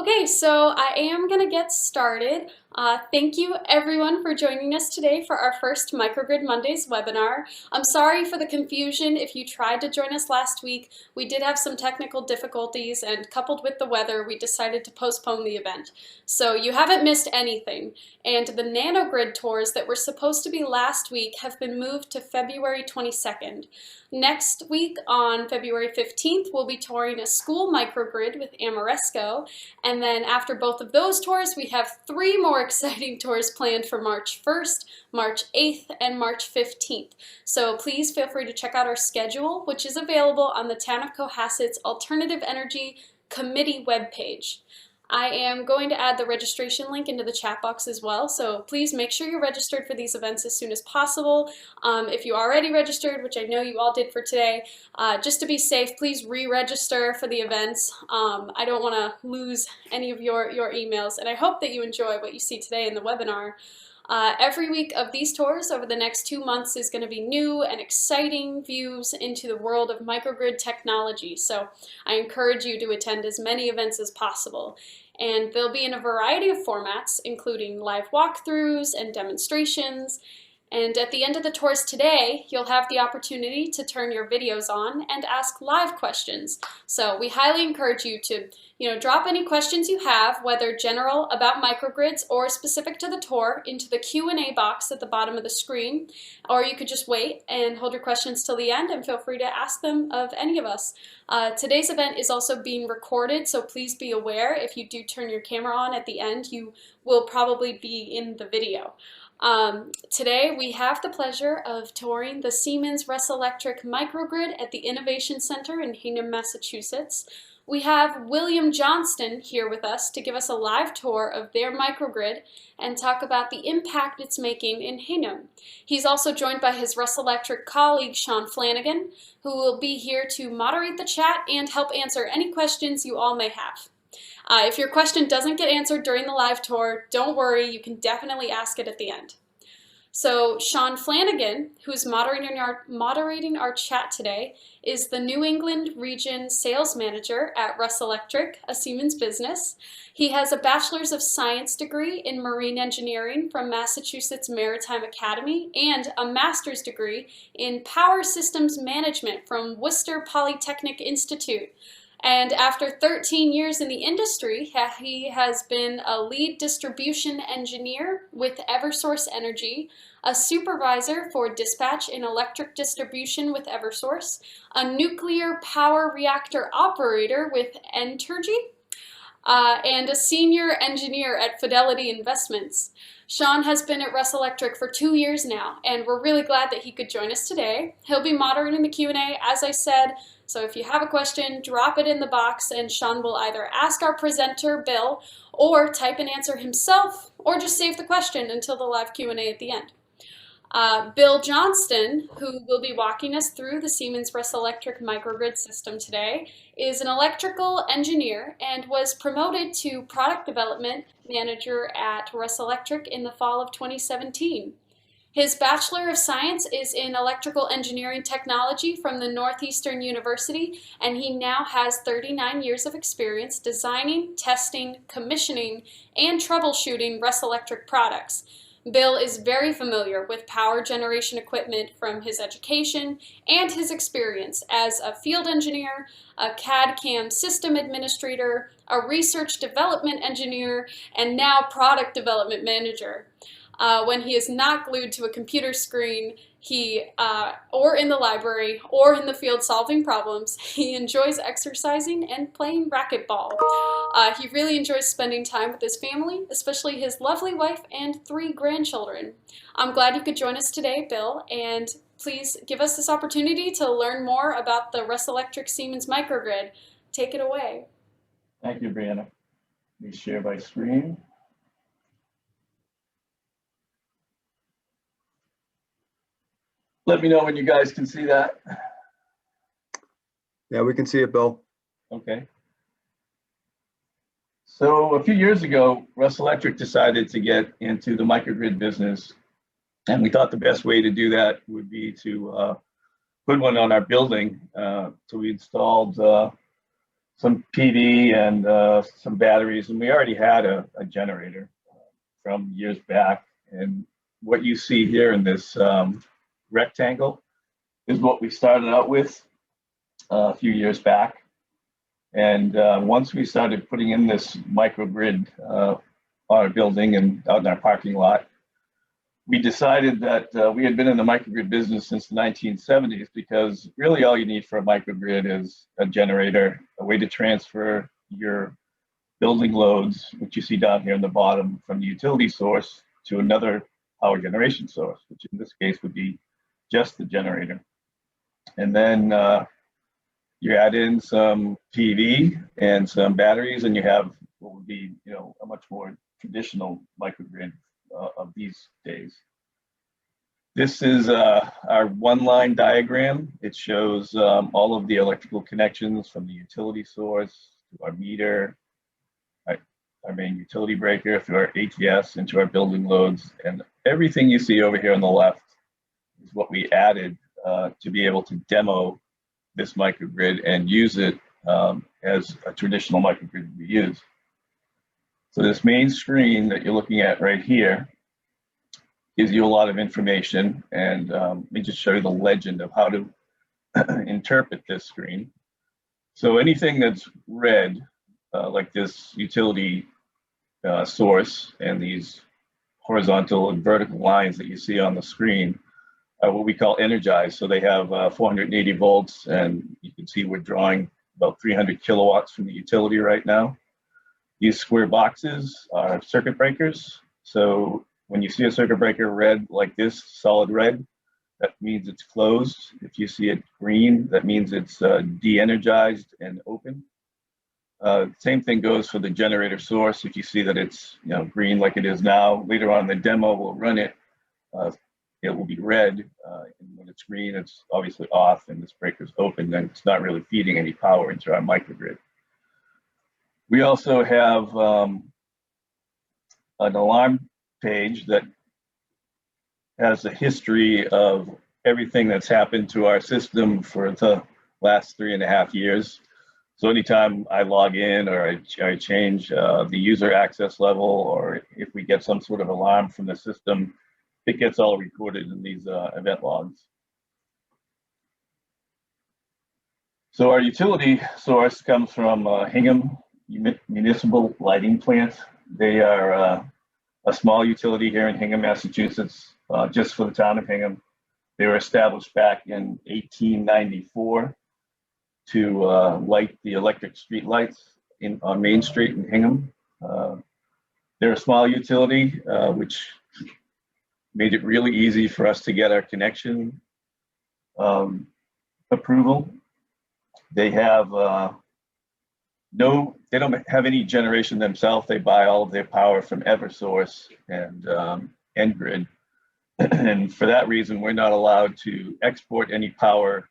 Okay, so I am going to get started. Thank you everyone for joining us today for our first Microgrid Mondays webinar. I'm sorry for the confusion if you tried to join us last week. We did have some technical difficulties, and coupled with the weather, we decided to postpone the event. So you haven't missed anything. And the nanogrid tours that were supposed to be last week have been moved to February 22nd. Next week on February 15th, we'll be touring a school microgrid with Amoresco. And then after both of those tours, we have 3 more exciting tours planned for March 1st, March 8th, and March 15th. So please feel free to check out our schedule, which is available on the Town of Cohasset's Alternative Energy Committee webpage. I am going to add the registration link into the chat box as well, so please make sure you're registered for these events as soon as possible. If you already registered, which I know you all did for today, just to be safe, please re-register for the events. I don't want to lose any of your emails, and I hope that you enjoy what you see today in the webinar. Every week of these tours over the next 2 months is going to be new and exciting views into the world of microgrid technology, so I encourage you to attend as many events as possible. And they'll be in a variety of formats, including live walkthroughs and demonstrations. And at the end of the tours today, you'll have the opportunity to turn your videos on and ask live questions. So we highly encourage you to, drop any questions you have, whether general about microgrids or specific to the tour, into the Q&A box at the bottom of the screen. Or you could just wait and hold your questions till the end and feel free to ask them of any of us. Today's event is also being recorded, so please be aware if you do turn your camera on at the end, you will probably be in the video. Today we have the pleasure of touring the Siemens Russ Electric Microgrid at the Innovation Center in Hingham, Massachusetts. We have William Johnston here with us to give us a live tour of their microgrid and talk about the impact it's making in Hingham. He's also joined by his Russ Electric colleague Sean Flanagan, who will be here to moderate the chat and help answer any questions you all may have. If your question doesn't get answered during the live tour, don't worry, you can definitely ask it at the end. So Sean Flanagan, who's moderating our chat today, is the New England Region Sales Manager at Russ Electric, a Siemens business. He has a Bachelor's of Science degree in Marine Engineering from Massachusetts Maritime Academy and a Master's degree in Power Systems Management from Worcester Polytechnic Institute. And after 13 years in the industry, he has been a lead distribution engineer with Eversource Energy, a supervisor for dispatch and electric distribution with Eversource, a nuclear power reactor operator with Entergy, and a senior engineer at Fidelity Investments. Sean has been at Russ Electric for 2 years now, and we're really glad that he could join us today. He'll be moderating the Q&A, as I said, so if you have a question, drop it in the box and Sean will either ask our presenter, Bill, or type an answer himself, or just save the question until the live Q&A at the end. Bill Johnston, who will be walking us through the Siemens Russ Electric microgrid system today, is an electrical engineer and was promoted to product development manager at Russ Electric in the fall of 2017. His Bachelor of Science is in Electrical Engineering Technology from the Northeastern University, and he now has 39 years of experience designing, testing, commissioning, and troubleshooting Russ Electric products. Bill is very familiar with power generation equipment from his education and his experience as a field engineer, a CAD/CAM system administrator, a research development engineer, and now product development manager. When he is not glued to a computer screen, or in the library, or in the field solving problems, he enjoys exercising and playing racquetball. He really enjoys spending time with his family, especially his lovely wife and 3 grandchildren. I'm glad you could join us today, Bill, and please give us this opportunity to learn more about the Russ Electric Siemens microgrid. Take it away. Thank you, Brianna. Let me share my screen. Let me know when you guys can see that. Yeah, we can see it, Bill. Okay. So a few years ago, Russ Electric decided to get into the microgrid business, and we thought the best way to do that would be to put one on our building. So we installed some PV and some batteries, and we already had a generator from years back. And what you see here in this rectangle is what we started out with a few years back. And once we started putting in this microgrid on our building and out in our parking lot, we decided that we had been in the microgrid business since the 1970s, because really all you need for a microgrid is a generator, a way to transfer your building loads, which you see down here in the bottom, from the utility source to another power generation source, which in this case would be just the generator. And then you add in some PV and some batteries, and you have what would be, a much more traditional microgrid of these days. This is our one-line diagram. It shows all of the electrical connections from the utility source to our meter, our main utility breaker, through our ATS, into our building loads. And everything you see over here on the left is what we added to be able to demo this microgrid and use it as a traditional microgrid we use. So this main screen that you're looking at right here gives you a lot of information, and let me just show you the legend of how to interpret this screen. So anything that's red, like this utility source and these horizontal and vertical lines that you see on the screen, are what we call energized. So they have 480 volts, and you can see we're drawing about 300 kilowatts from the utility right now. These square boxes are circuit breakers. So when you see a circuit breaker red like this, solid red, that means it's closed. If you see it green, that means it's de-energized and open. Same thing goes for the generator source. If you see that it's green like it is now, later on in the demo we'll run it. It will be red, and when it's green, it's obviously off, and this breaker's open, then it's not really feeding any power into our microgrid. We also have an alarm page that has a history of everything that's happened to our system for the last 3.5 years. So anytime I log in or I change the user access level, or if we get some sort of alarm from the system, it gets all recorded in these event logs. So our utility source comes from Hingham Municipal Lighting Plant. They are a small utility here in Hingham, Massachusetts, just for the town of Hingham. They were established back in 1894 to light the electric street lights on Main Street in Hingham. They're a small utility, which made it really easy for us to get our connection approval. They have they don't have any generation themselves. They buy all of their power from Eversource and Grid. And for that reason, we're not allowed to export any power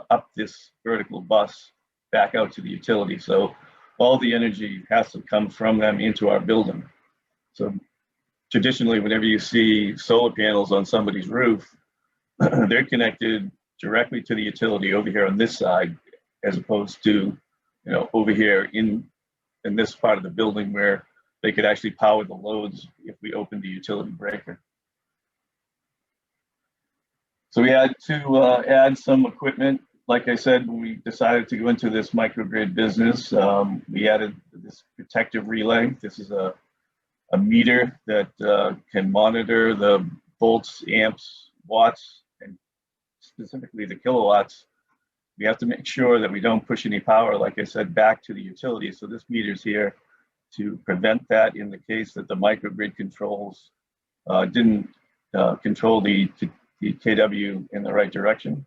up this vertical bus back out to the utility. So all the energy has to come from them into our building. So traditionally, whenever you see solar panels on somebody's roof, they're connected directly to the utility over here on this side, as opposed to, over here in this part of the building where they could actually power the loads if we opened the utility breaker. So we had to add some equipment. Like I said, when we decided to go into this microgrid business, we added this protective relay. This is a meter that can monitor the volts, amps, watts, and specifically the kilowatts. We have to make sure that we don't push any power, like I said, back to the utility. So this meter's here to prevent that in the case that the microgrid controls didn't control the KW in the right direction.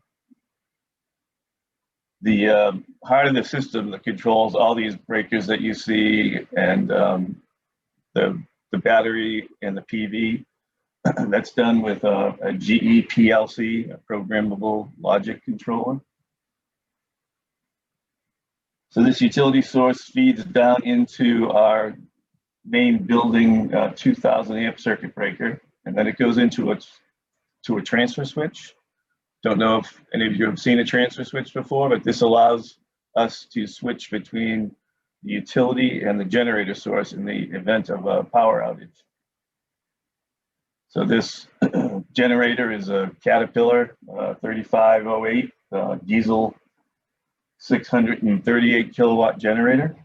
The heart of the system that controls all these breakers that you see, and the battery and the PV, that's done with a GE PLC, a programmable logic controller. So this utility source feeds down into our main building 2000 amp circuit breaker, and then it goes into a transfer switch. Don't know if any of you have seen a transfer switch before, but this allows us to switch between the utility and the generator source in the event of a power outage. So this generator is a Caterpillar 3508 diesel 638 kilowatt generator.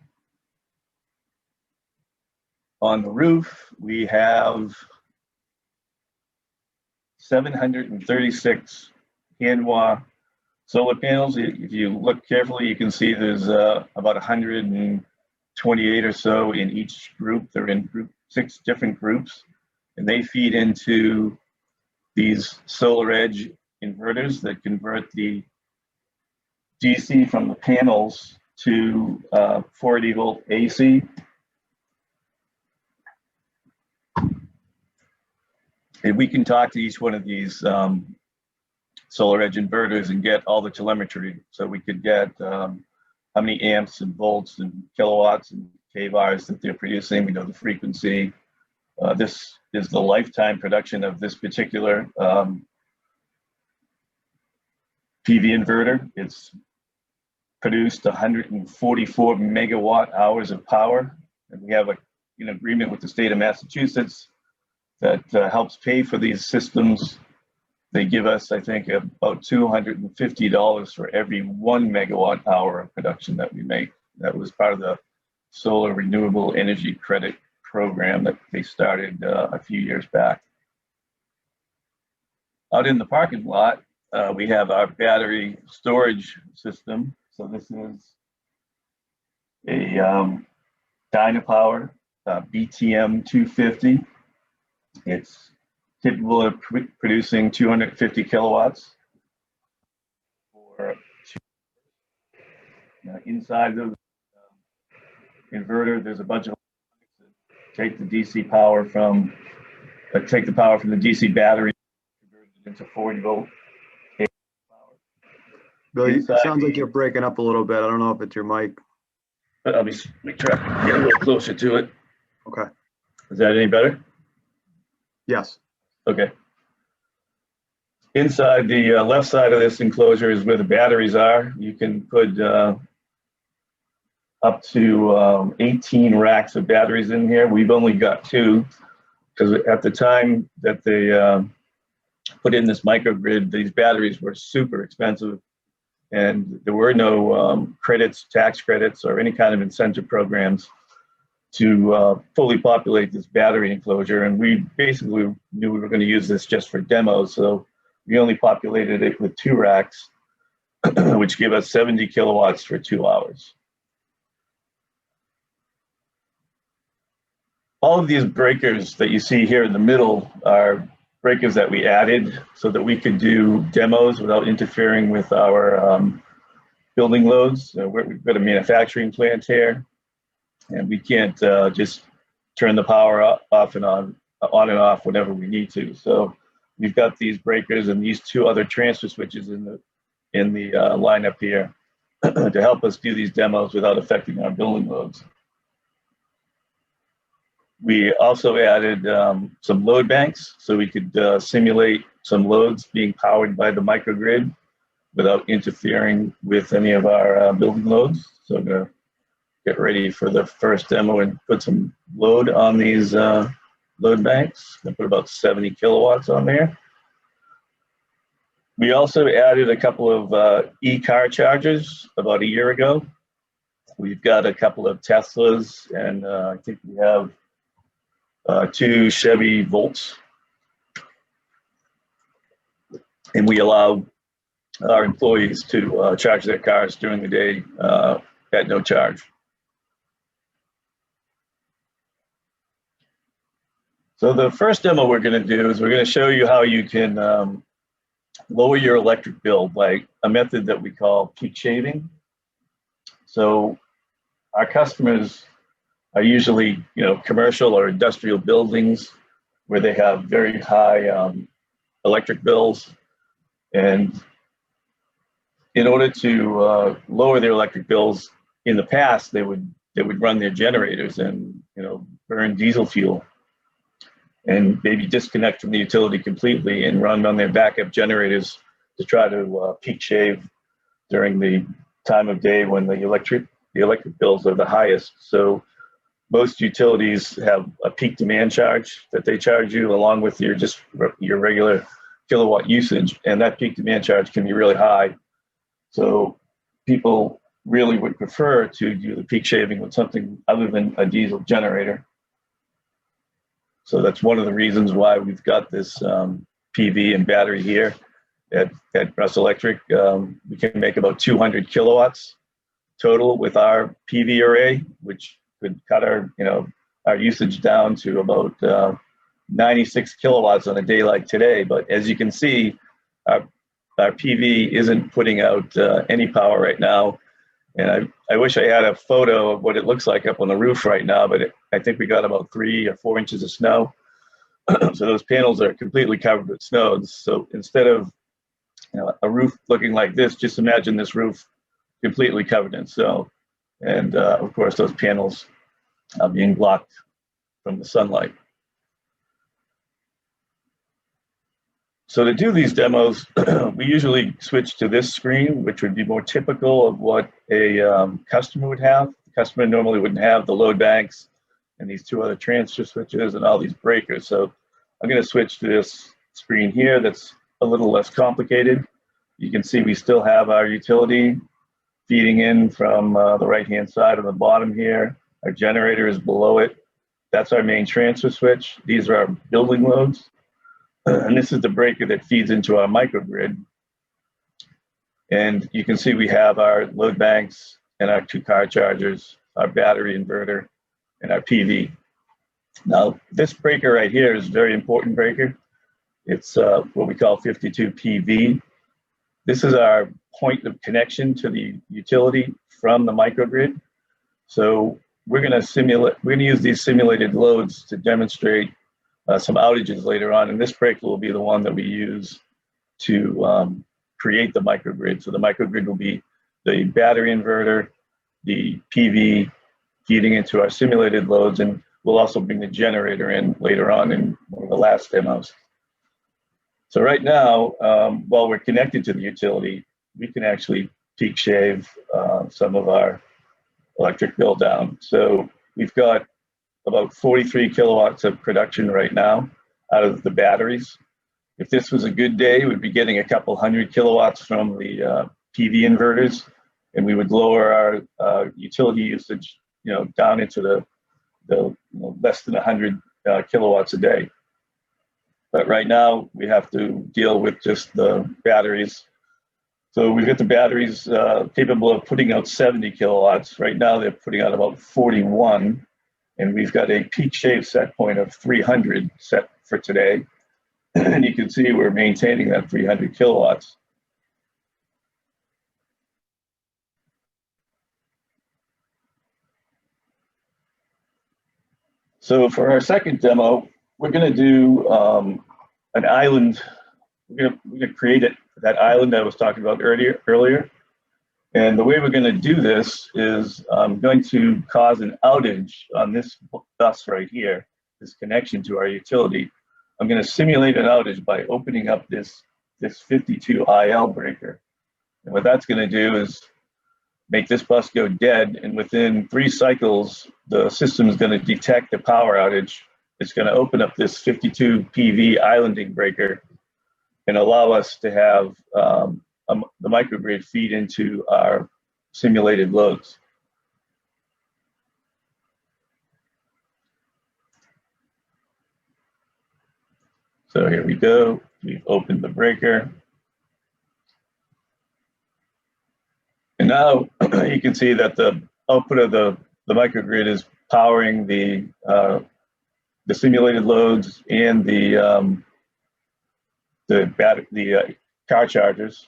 On the roof, we have 736 Hanwha solar panels. If you look carefully, you can see there's about 128 or so in each group. They're in 6 different groups, and they feed into these solar edge inverters that convert the DC from the panels to 480 volt AC. And we can talk to each one of these solar edge inverters and get all the telemetry. So we could get how many amps and volts and kilowatts and kVARs that they're producing. We know the frequency. This is the lifetime production of this particular PV inverter. It's produced 144 megawatt hours of power. And we have an agreement with the state of Massachusetts that helps pay for these systems. They give us, I think, about $250 for every 1 megawatt hour of production that we make. That was part of the Solar Renewable Energy Credit program that they started a few years back. Out in the parking lot, we have our battery storage system. So this is a Dynapower BTM 250. It's capable of producing 250 kilowatts. Inside the inverter, there's a bunch of take the DC power from take the power from the DC battery, convert it into 40 volt power. Bill, it sounds like you're breaking up a little bit. I don't know if it's your mic. Let me try to get a little closer to it. Okay. Is that any better? Yes. Okay. Inside the left side of this enclosure is where the batteries are. You can put up to 18 racks of batteries in here. We've only got 2 because at the time that they put in this microgrid, these batteries were super expensive and there were no credits, tax credits, or any kind of incentive programs to fully populate this battery enclosure. And we basically knew we were going to use this just for demos. So we only populated it with 2 racks, which give us 70 kilowatts for 2 hours. All of these breakers that you see here in the middle are breakers that we added so that we could do demos without interfering with our building loads. We've got a manufacturing plant here, and we can't just turn the power off and on and off whenever we need to. So we've got these breakers and these 2 other transfer switches in the lineup here to help us do these demos without affecting our building loads. We also added some load banks so we could simulate some loads being powered by the microgrid without interfering with any of our building loads. So I'm going to get ready for the first demo and put some load on these load banks. I put about 70 kilowatts on there. We also added a couple of e-car chargers about a year ago. We've got a couple of Teslas, and I think we have 2 Chevy Volts. And we allow our employees to charge their cars during the day at no charge. So the first demo we're going to do is we're going to show you how you can lower your electric bill by a method that we call peak shaving. So our customers are usually, commercial or industrial buildings where they have very high electric bills. And in order to lower their electric bills, in the past, they would run their generators and, burn diesel fuel and maybe disconnect from the utility completely and run on their backup generators to try to peak shave during the time of day when the electric bills are the highest. So most utilities have a peak demand charge that they charge you along with your regular kilowatt usage, and that peak demand charge can be really high. So people really would prefer to do the peak shaving with something other than a diesel generator. So that's one of the reasons why we've got this PV and battery here at Russ Electric. We can make about 200 kilowatts total with our PV array, which could cut our usage down to about 96 kilowatts on a day like today. But as you can see, our PV isn't putting out any power right now. And I wish I had a photo of what it looks like up on the roof right now, but I think we got about 3 or 4 inches of snow. So those panels are completely covered with snow. So instead of a roof looking like this, just imagine this roof completely covered in snow. And of course, those panels are being blocked from the sunlight. So to do these demos, we usually switch to this screen, which would be more typical of what a customer would have. The customer normally wouldn't have the load banks and these 2 other transfer switches and all these breakers. So I'm going to switch to this screen here that's a little less complicated. You can see we still have our utility feeding in from the right-hand side on the bottom here. Our generator is below it. That's our main transfer switch. These are our building loads. And this is the breaker that feeds into our microgrid. And you can see we have our load banks and our 2 car chargers, our battery inverter, and our PV. Now, this breaker right here is a very important breaker. It's what we call 52 PV. This is our point of connection to the utility from the microgrid. So we're going to use these simulated loads to demonstrate some outages later on, and this breaker will be the one that we use to create the microgrid. So the microgrid will be the battery inverter, the PV feeding into our simulated loads, and we'll also bring the generator in later on in one of the last demos. So right now, while we're connected to the utility, we can actually peak shave some of our electric bill down. So we've got about 43 kilowatts of production right now out of the batteries. If this was a good day, we'd be getting a couple hundred kilowatts from the PV inverters, and we would lower our utility usage, down into the less than 100 kilowatts a day. But right now we have to deal with just the batteries. So we've got the batteries capable of putting out 70 kilowatts. Right now they're putting out about 41. And we've got a peak shave set point of 300 set for today. And you can see we're maintaining that 300 kilowatts. So for our second demo, we're going to do an island. We're going to create that island I was talking about earlier. And the way we're going to do this is I'm going to cause an outage on this bus right here, this connection to our utility. I'm going to simulate an outage by opening up this 52 IL breaker. And what that's going to do is make this bus go dead. And within 3 cycles, the system is going to detect a power outage. It's going to open up this 52 PV islanding breaker and allow us to have the microgrid feed into our simulated loads. So here we go. We've opened the breaker. And now you can see that the output of the microgrid is powering the simulated loads and the car chargers.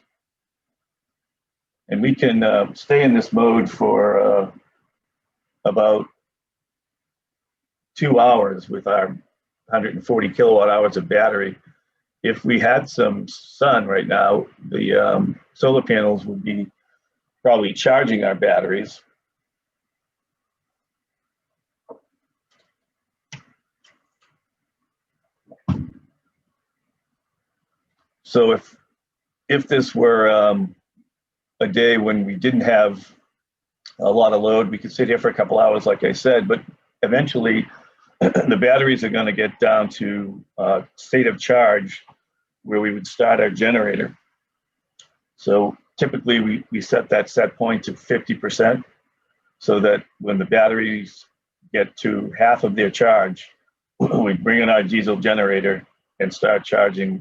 And we can stay in this mode for about 2 hours with our 140 kilowatt hours of battery. If we had some sun right now, the solar panels would be probably charging our batteries. So if this were a day when we didn't have a lot of load. We could sit here for a couple hours, like I said, but eventually the batteries are going to get down to state of charge where we would start our generator. So typically we set that set point to 50% so that when the batteries get to half of their charge, we bring in our diesel generator and start charging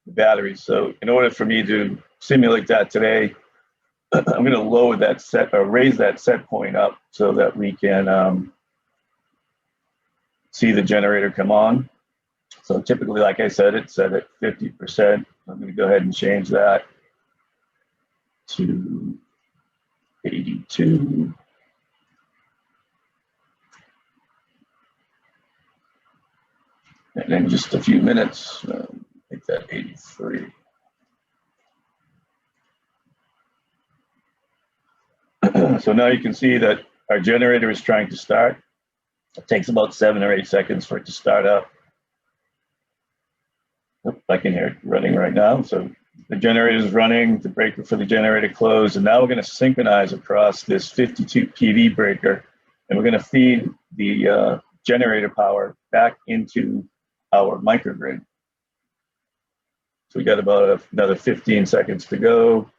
the batteries. So in order for me to simulate that today, I'm going to lower that set or raise that set point up so that we can see the generator come on. So typically, like I said, it's set at 50%. I'm going to go ahead and change that to 82. And in just a few minutes, make that 83. So now you can see that our generator is trying to start. It takes about 7 or 8 seconds for it to start up. I can hear it running right now. So the generator is running, the breaker for the generator closed, and now we're going to synchronize across this 52 PV breaker, and we're going to feed the generator power back into our microgrid. So we got about another 15 seconds to go.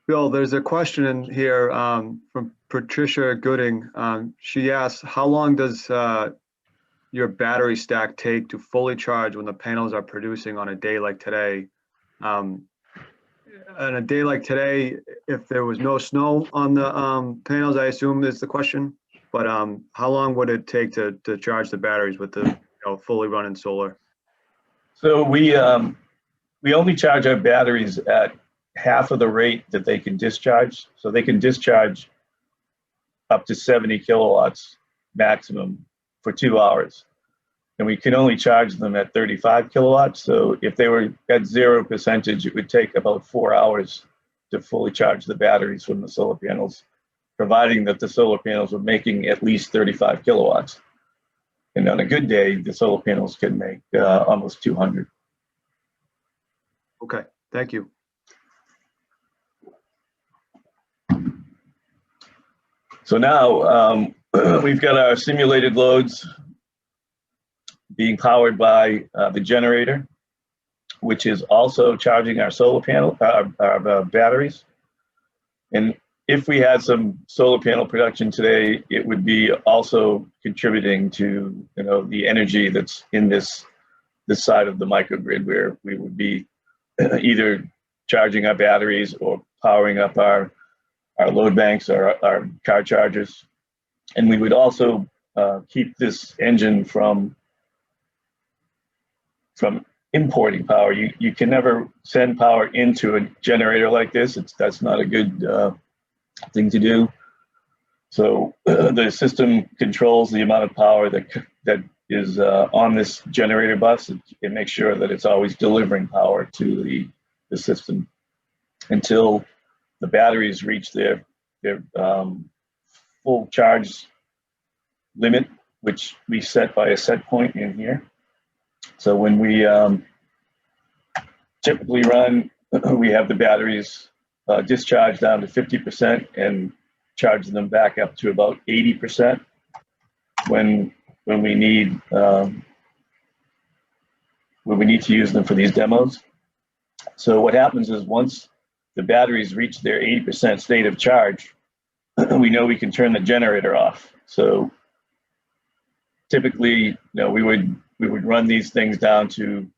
Bill, there's a question in here from Patricia Gooding. She asks, how long does your battery stack take to fully charge when the panels are producing on a day like today? On a day like today, if there was no snow on the panels, I assume is the question, but how long would it take to charge the batteries with the fully running solar? So we only charge our batteries at half of the rate that they can discharge. So they can discharge up to 70 kilowatts maximum for 2 hours. And we can only charge them at 35 kilowatts. So if they were at 0%, it would take about 4 hours to fully charge the batteries from the solar panels, providing that the solar panels were making at least 35 kilowatts. And on a good day, the solar panels can make almost 200. Okay, thank you. So now we've got our simulated loads being powered by the generator, which is also charging our solar panel, our batteries. And if we had some solar panel production today, it would be also contributing to the energy that's in this side of the microgrid, where we would be either charging our batteries or powering up our load banks or our car chargers. And we would also keep this engine from importing power. You can never send power into a generator like this. That's not a good thing to do. So the system controls the amount of power that is on this generator bus. It makes sure that it's always delivering power to the system until the batteries reach their full charge limit, which we set by a set point in here. So when we typically run, we have the batteries discharged down to 50% and charge them back up to about 80% when we need to use them for these demos. So what happens is once the batteries reach their 80% state of charge, we know we can turn the generator off. So typically, we would run these things down to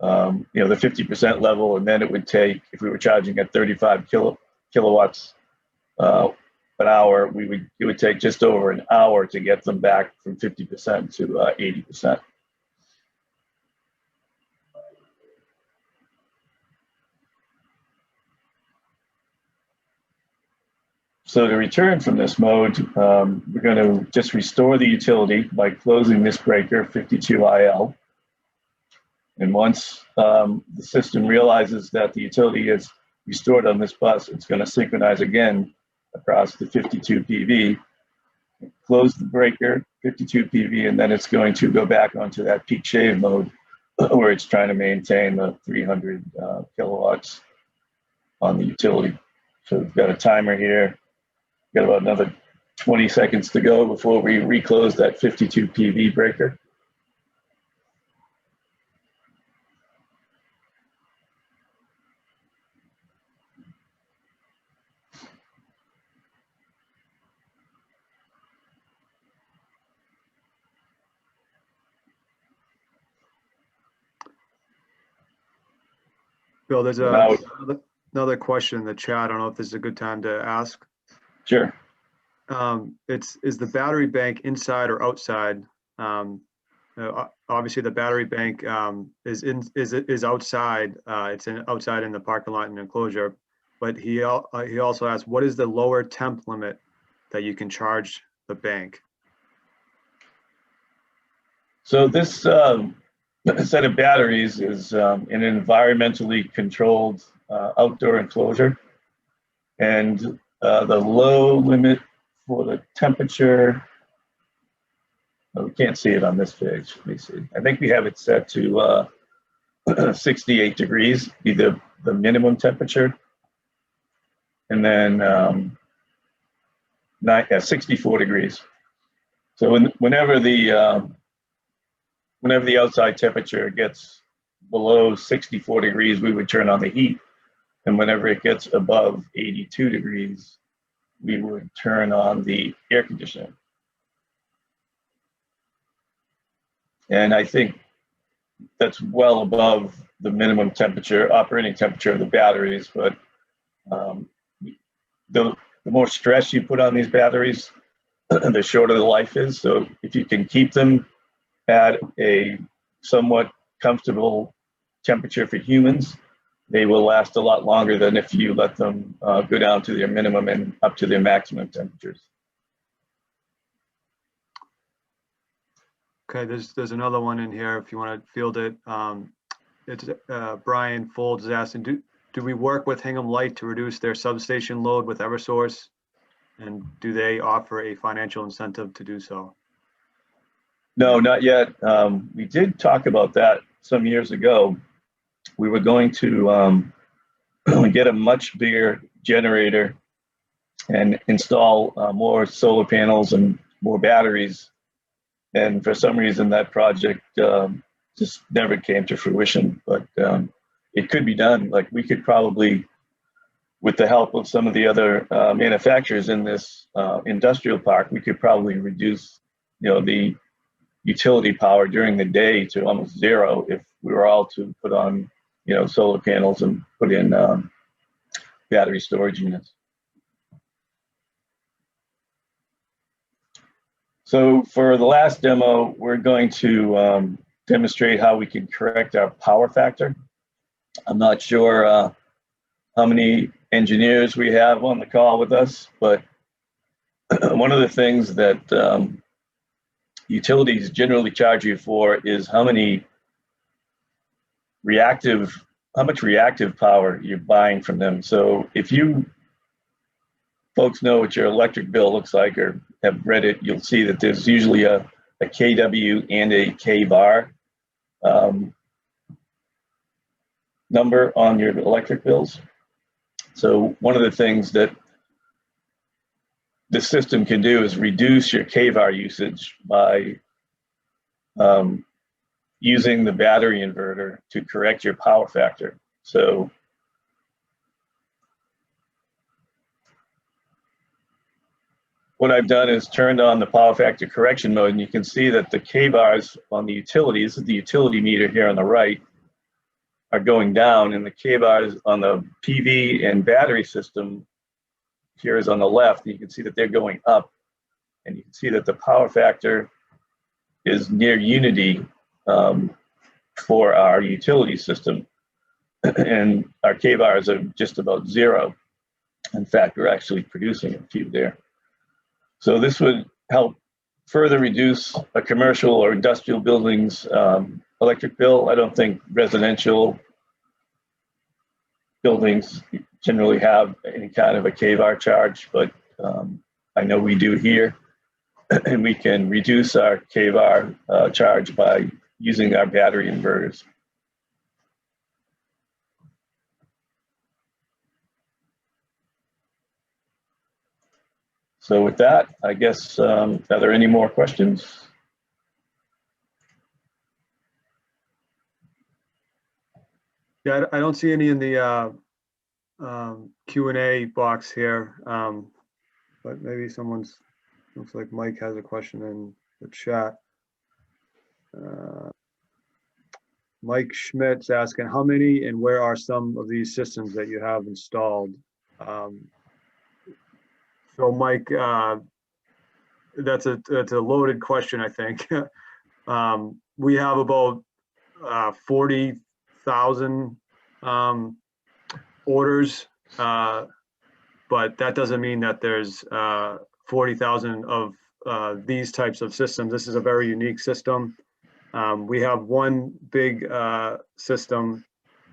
the 50% level, and then it would take, if we were charging at 35 kilowatts an hour, it would take just over an hour to get them back from 50% to 80%. So to return from this mode, we're going to just restore the utility by closing this breaker 52IL. And once the system realizes that the utility is restored on this bus, it's going to synchronize again across the 52 PV. close the breaker, 52 PV, and then it's going to go back onto that peak shave mode where it's trying to maintain the 300 kilowatts on the utility. So we've got a timer here. Got about another 20 seconds to go before we reclose that 52 PV breaker. Bill, there's Now, another question in the chat. I don't know if this is a good time to ask. sure. Is the battery bank inside or outside? Obviously, the battery bank is outside. It's outside in the parking lot and enclosure. But he also asked, what is the lower temp limit that you can charge the bank? So this set of batteries is in an environmentally controlled outdoor enclosure, and the low limit for the temperature, we can't see it on this page. Let me see. I think we have it set to 68 degrees, be the minimum temperature, and then 64 degrees. So whenever the outside temperature gets below 64 degrees, we would turn on the heat. And whenever it gets above 82 degrees, we would turn on the air conditioning. And I think that's well above the minimum temperature, operating temperature of the batteries. But the more stress you put on these batteries, the shorter the life is. So if you can keep them at a somewhat comfortable temperature for humans, they will last a lot longer than if you let them go down to their minimum and up to their maximum temperatures. Okay, there's another one in here if you want to field it. It's Brian Folds is asking, do we work with Hingham Light to reduce their substation load with Eversource? And do they offer a financial incentive to do so? No, not yet. We did talk about that some years ago. We were going to get a much bigger generator and install more solar panels and more batteries. And for some reason, that project just never came to fruition. But it could be done. Like we could probably, with the help of some of the other manufacturers in this industrial park, we could probably reduce, the utility power during the day to almost zero if we were all to put on, solar panels and put in battery storage units. So for the last demo, we're going to demonstrate how we can correct our power factor. I'm not sure how many engineers we have on the call with us, but one of the things that utilities generally charge you for is how much reactive power you're buying from them. So if you folks know what your electric bill looks like or have read it, you'll see that there's usually a kW and a kVAR number on your electric bills. So one of the things that the system can do is reduce your kVAR usage by using the battery inverter to correct your power factor. So what I've done is turned on the power factor correction mode, and you can see that the kVARs on the utilities, the utility meter here on the right, are going down, and the kVARs on the PV and battery system here is on the left. You can see that they're going up, and you can see that the power factor is near unity for our utility system, and our kVARs are just about zero. In fact, we're actually producing a few there. So this would help further reduce a commercial or industrial building's electric bill. I don't think residential buildings generally have any kind of a kVAR charge, but I know we do here. and we can reduce our kVAR charge by using our battery inverters. So with that, I guess, are there any more questions? Yeah, I don't see any in the Q&A box here, but maybe looks like Mike has a question in the chat. Mike Schmidt's asking, how many and where are some of these systems that you have installed? So Mike, that's a loaded question, I think. We have about 40,000 orders, but that doesn't mean that there's 40,000 of these types of systems. This is a very unique system. We have one big system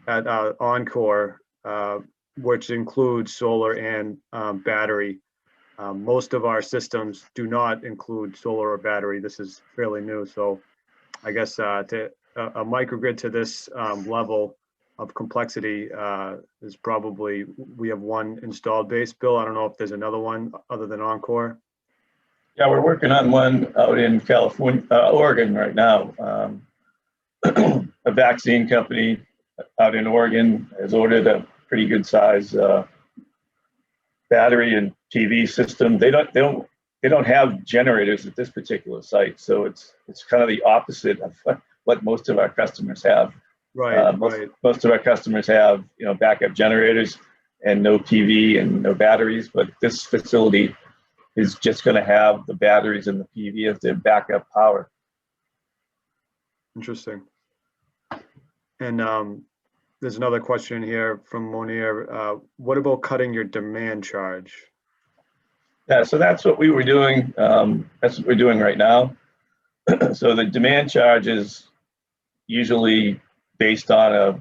at Encore, which includes solar and battery. Most of our systems do not include solar or battery. This is fairly new. So I guess to a microgrid to this level of complexity is probably, we have one installed base. Bill, I don't know if there's another one other than Encore. Yeah, we're working on one out in California, Oregon right now. A vaccine company out in Oregon has ordered a pretty good size battery and PV system. They don't have generators at this particular site, so it's kind of the opposite of what most of our customers have. Right, most of our customers have, backup generators and no PV and no batteries, but this facility is just going to have the batteries and the PV as their backup power. Interesting. And there's another question here from Monir. What about cutting your demand charge? Yeah, so that's what we were doing. That's what we're doing right now. So the demand charge is usually based on a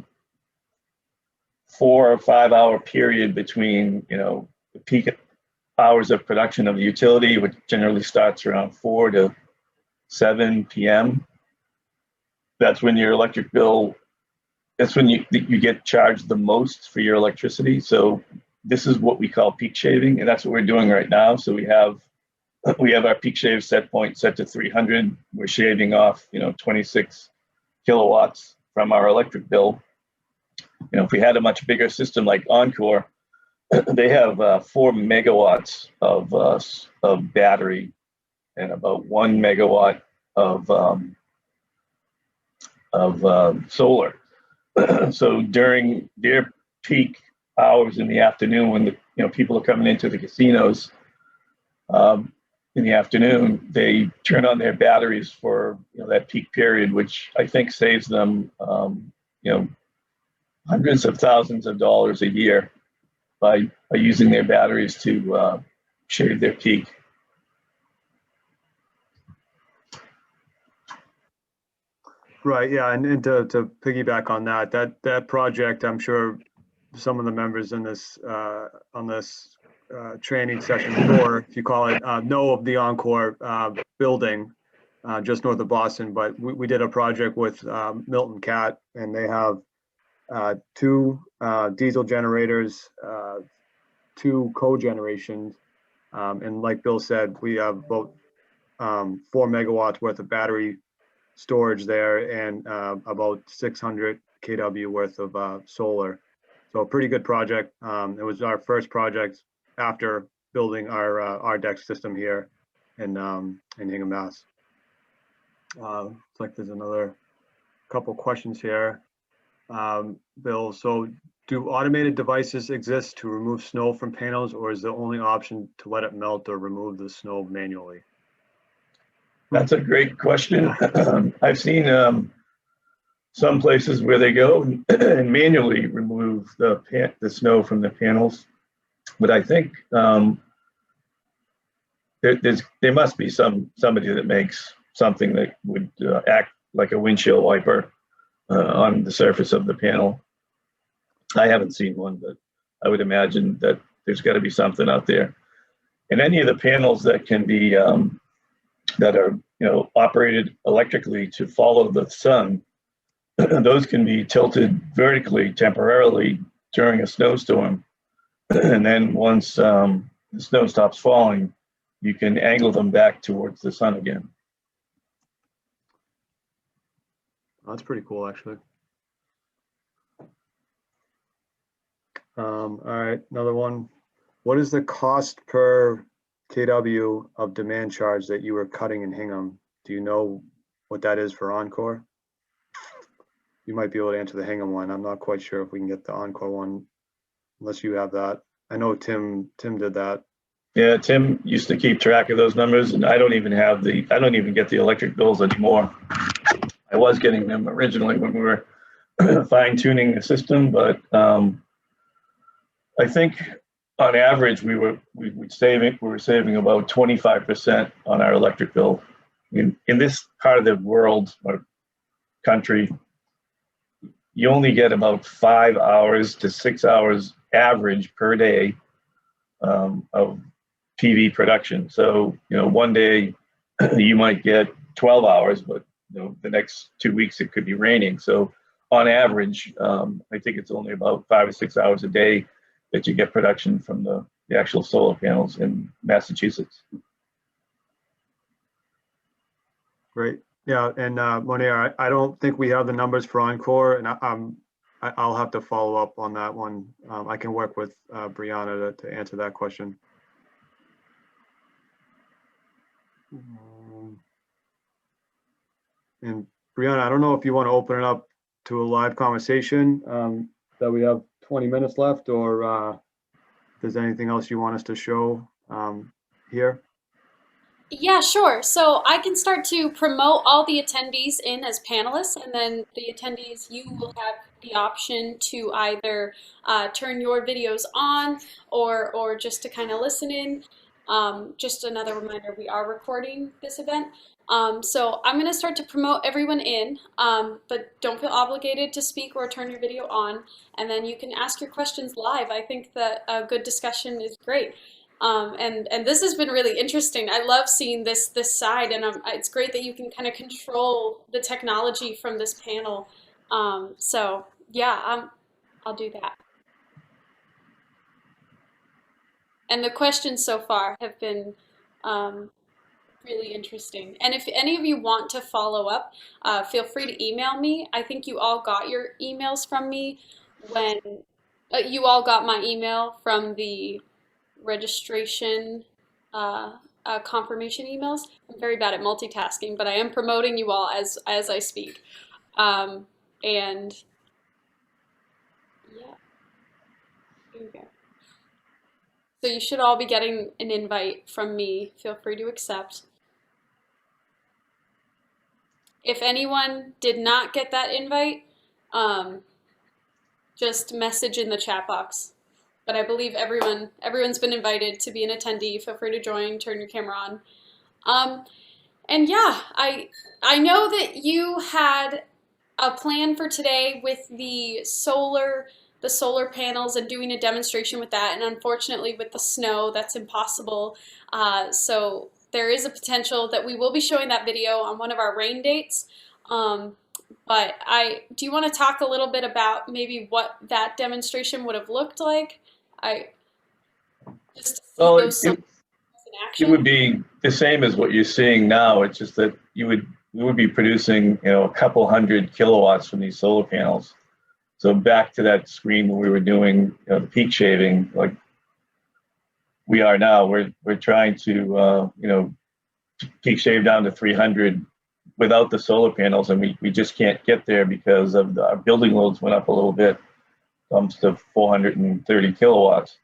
4 or 5 hour period between, the peak hours of production of the utility, which generally starts around 4 to 7 p.m. That's when your electric bill, that's when you get charged the most for your electricity. So this is what we call peak shaving, and that's what we're doing right now. So we have our peak shave set point set to 300. We're shaving off, 26 kilowatts from our electric bill. If we had a much bigger system like Encore, they have 4 megawatts of battery and about 1 megawatt of solar. So during their peak hours in the afternoon, when people are coming into the casinos in the afternoon, they turn on their batteries for that peak period, which I think saves them hundreds of thousands of dollars a year by using their batteries to shave their peak. Right, yeah, and to piggyback on that project, I'm sure some of the members in this on this training session 4, if you call it, know of the Encore building just north of Boston. But we did a project with Milton Cat, and they have 2 diesel generators, 2 cogenerations, and like Bill said, we have about 4 megawatts worth of battery storage there and about 600 kW worth of solar. So a pretty good project. It was our first project after building our deck system here in Hingham, Mass. Looks like there's another couple questions here. Bill, so do automated devices exist to remove snow from panels, or is the only option to let it melt or remove the snow manually? That's a great question. I've seen some places where they go and manually remove the snow from the panels, but I think there must be somebody that makes something that would act like a windshield wiper on the surface of the panel. I haven't seen one, but I would imagine that there's got to be something out there. And any of the panels that can be that are, operated electrically to follow the sun, those can be tilted vertically temporarily during a snowstorm. And then once the snow stops falling, you can angle them back towards the sun again. That's pretty cool, actually. All right, another one. What is the cost per kW of demand charge that you were cutting in Hingham? Do you know what that is for Encore? You might be able to answer the Hingham one. I'm not quite sure if we can get the Encore one, unless you have that. I know Tim did that. Yeah, Tim used to keep track of those numbers, and I don't even get the electric bills anymore. I was getting them originally when we were fine tuning the system, but I think on average we were saving about 25% on our electric bill. In this part of the world or country, you only get about 5 hours to 6 hours average per day of PV production. So, one day you might get 12 hours, but the next 2 weeks it could be raining. So on average, I think it's only about 5 or 6 hours a day that you get production from the actual solar panels in Massachusetts. Great. Yeah, and Monier, I don't think we have the numbers for Encore, and I'll have to follow up on that one. I can work with Brianna to answer that question. And Brianna, I don't know if you want to open it up to a live conversation that we have 20 minutes left, or if there's anything else you want us to show here. Yeah, sure. So I can start to promote all the attendees in as panelists, and then the attendees, you will have the option to either turn your videos on or just to kind of listen in. Just another reminder, we are recording this event. So I'm going to start to promote everyone in, but don't feel obligated to speak or turn your video on, and then you can ask your questions live. I think that a good discussion is great. And this has been really interesting. I love seeing this side, and it's great that you can kind of control the technology from this panel. So yeah, I'll do that. And the questions so far have been really interesting. And if any of you want to follow up, feel free to email me. I think you all got your emails from me when you all got my email from the registration confirmation emails. I'm very bad at multitasking, but I am promoting you all as I speak. And yeah, here we go. So you should all be getting an invite from me. Feel free to accept. If anyone did not get that invite, just message in the chat box. But I believe everyone's been invited to be an attendee. Feel free to join, turn your camera on. And yeah, I know that you had a plan for today with the solar panels and doing a demonstration with that, and unfortunately with the snow, that's impossible. So there is a potential that we will be showing that video on one of our rain dates. But do you want to talk a little bit about maybe what that demonstration would have looked like? Just to see those in action. It would be the same as what you're seeing now. It's just that we would be producing, a couple hundred kilowatts from these solar panels. So back to that screen where we were doing the peak shaving, like we are now, we're trying to peak shave down to 300 without the solar panels, and we just can't get there because of our building loads went up a little bit, comes to 430 kilowatts.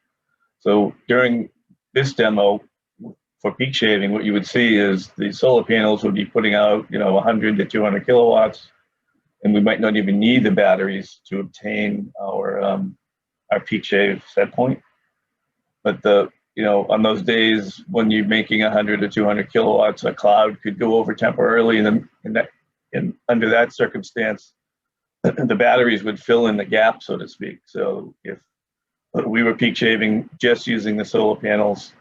So during this demo for peak shaving, what you would see is the solar panels would be putting out 100 to 200 kilowatts, and we might not even need the batteries to obtain our peak shave set point. But on those days when you're making 100 to 200 kilowatts, a cloud could go over temporarily, and under that circumstance, the batteries would fill in the gap, so to speak. So if we were peak shaving just using the solar panels,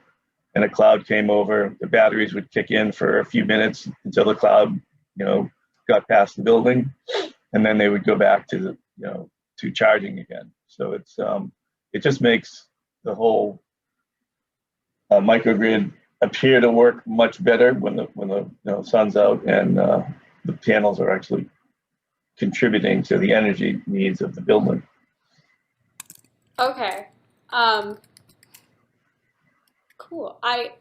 and a cloud came over, the batteries would kick in for a few minutes until the cloud, got past the building, and then they would go back to to charging again. So it just makes the whole microgrid appear to work much better when the sun's out and the panels are actually contributing to the energy needs of the building. Okay. Cool. I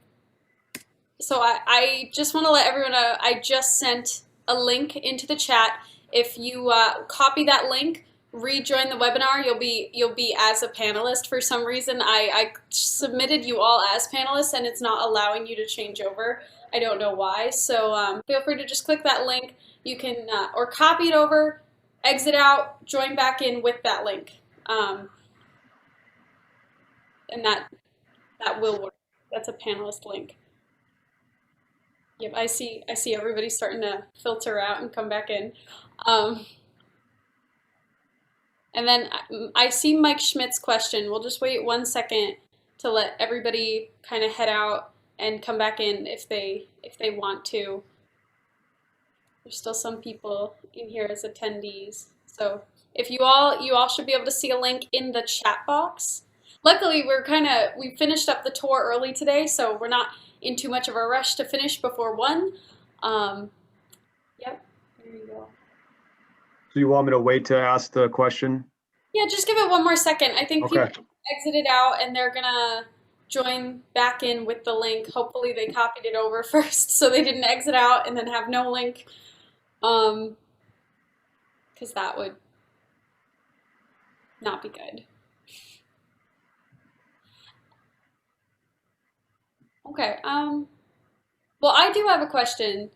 just want to let everyone know I just sent a link into the chat. If you copy that link, rejoin the webinar, you'll be as a panelist. For some reason, I submitted you all as panelists, and it's not allowing you to change over. I don't know why. So feel free to just click that link. You can or copy it over, exit out, join back in with that link, and that will work. That's a panelist link. Yep, I see everybody starting to filter out and come back in. And then I see Mike Schmidt's question. We'll just wait 1 second to let everybody kind of head out and come back in if they want to. There's still some people in here as attendees. So if you all should be able to see a link in the chat box. Luckily, we finished up the tour early today, so we're not in too much of a rush to finish before 1. Yep, there you go. So you want me to wait to ask the question? Yeah, just give it 1 more second. I think Okay. people exited out and they're gonna join back in with the link. Hopefully they copied it over first so they didn't exit out and then have no link. Because that would not be good. Okay, well, I do have a question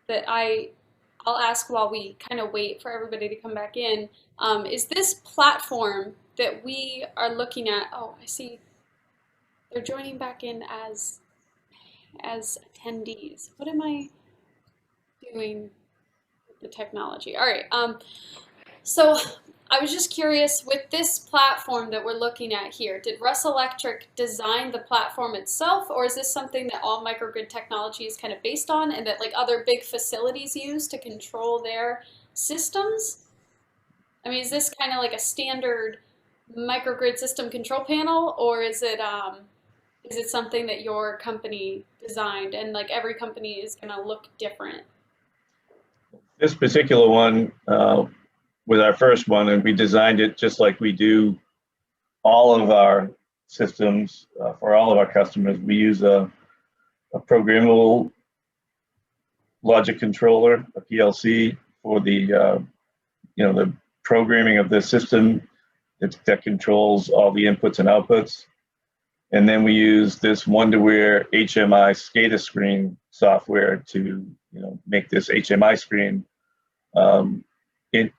that I'll ask while we kind of wait for everybody to come back in. Is this platform that we are looking at, oh, I see they're joining back in as attendees. What am I doing with the technology? All right, so I was just curious, with this platform that we're looking at here, did Russ Electric design the platform itself, or is this something that all microgrid technology is kind of based on and that like other big facilities use to control their systems? I mean, is this kind of like a standard microgrid system control panel, or is it something that your company designed and like every company is going to look different? This particular one was our first one, and we designed it just like we do all of our systems for all of our customers. We use a programmable logic controller, a PLC, for the the programming of the system that controls all the inputs and outputs. And then we use this Wonderware HMI SCADA screen software to make this HMI screen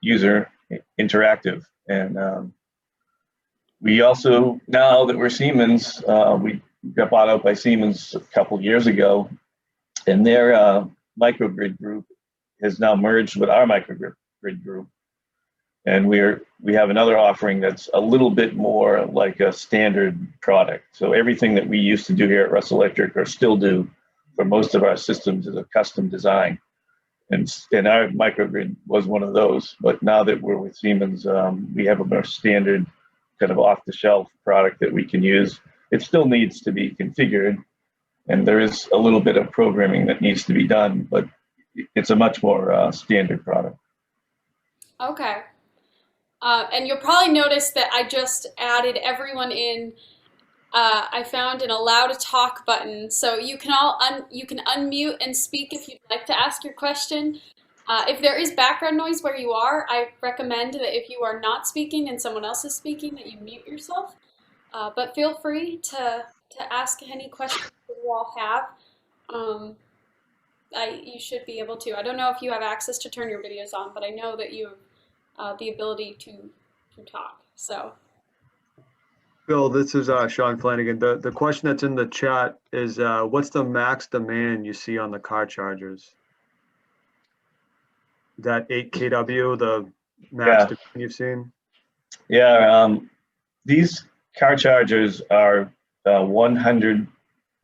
user interactive. And we also, now that we're Siemens, we got bought out by Siemens a couple years ago, and their microgrid group has now merged with our microgrid group. And we have another offering that's a little bit more like a standard product. So everything that we used to do here at Russ Electric, or still do for most of our systems, is a custom design. And our microgrid was one of those. But now that we're with Siemens, we have a more standard kind of off-the-shelf product that we can use. It still needs to be configured, and there is a little bit of programming that needs to be done, but it's a much more standard product. Okay. And you'll probably notice that I just added everyone in. I found an allow to talk button, so you can unmute and speak if you'd like to ask your question. If there is background noise where you are, I recommend that if you are not speaking and someone else is speaking, that you mute yourself. But feel free to ask any questions that you all have. You should be able to. I don't know if you have access to turn your videos on, but I know that you have the ability to talk. So. Bill, this is Sean Flanagan. The question that's in the chat is, what's the max demand you see on the car chargers? That 8 kW, the max demand you've seen? Yeah, these car chargers are 100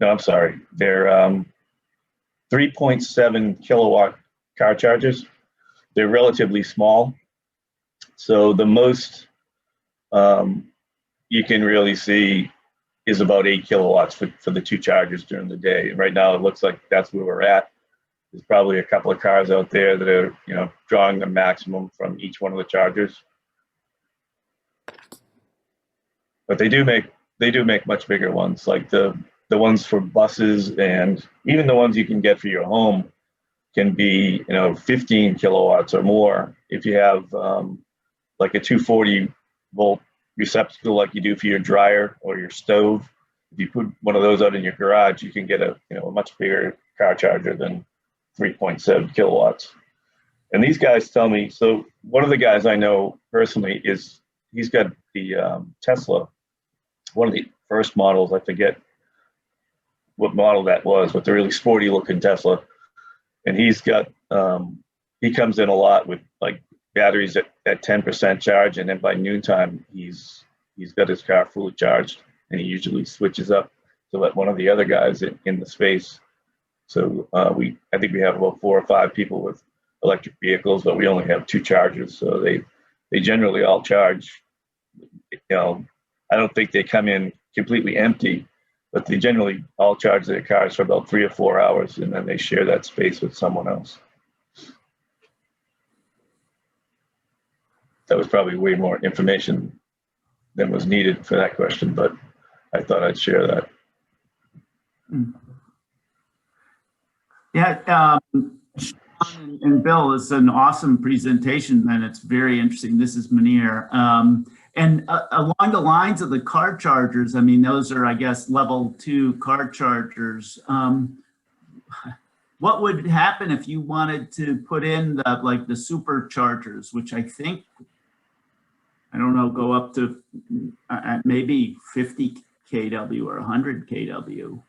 No, I'm sorry. They're 3.7 kilowatt car chargers. They're relatively small. So the most you can really see is about 8 kilowatts for the two chargers during the day. And right now, it looks like that's where we're at. There's probably a couple of cars out there that are, drawing the maximum from each one of the chargers. But they do make much bigger ones, like the ones for buses, and even the ones you can get for your home can be 15 kilowatts or more if you have like a 240 volt receptacle like you do for your dryer or your stove. If you put one of those out in your garage, you can get a much bigger car charger than 3.7 kilowatts. And these guys tell me, so one of the guys I know personally is, he's got the Tesla, one of the first models, I forget what model that was, but the really sporty looking Tesla. And he's got, he comes in a lot with like batteries at 10% charge, and then by noontime he's got his car fully charged, and he usually switches up to let one of the other guys in the space. So I think we have about 4 or 5 people with electric vehicles, but we only have 2 chargers, so they generally all charge. I don't think they come in completely empty, but they generally all charge their cars for about 3 or 4 hours, and then they share that space with someone else. That was probably way more information than was needed for that question, but I thought I'd share that. Yeah, Sean and Bill, it's an awesome presentation, and it's very interesting. This is Munir. And along the lines of the car chargers, I mean, those are, I guess, level 2 car chargers. What would happen if you wanted to put in the superchargers, which I think, I don't know, go up to maybe 50 kW or 100 kW?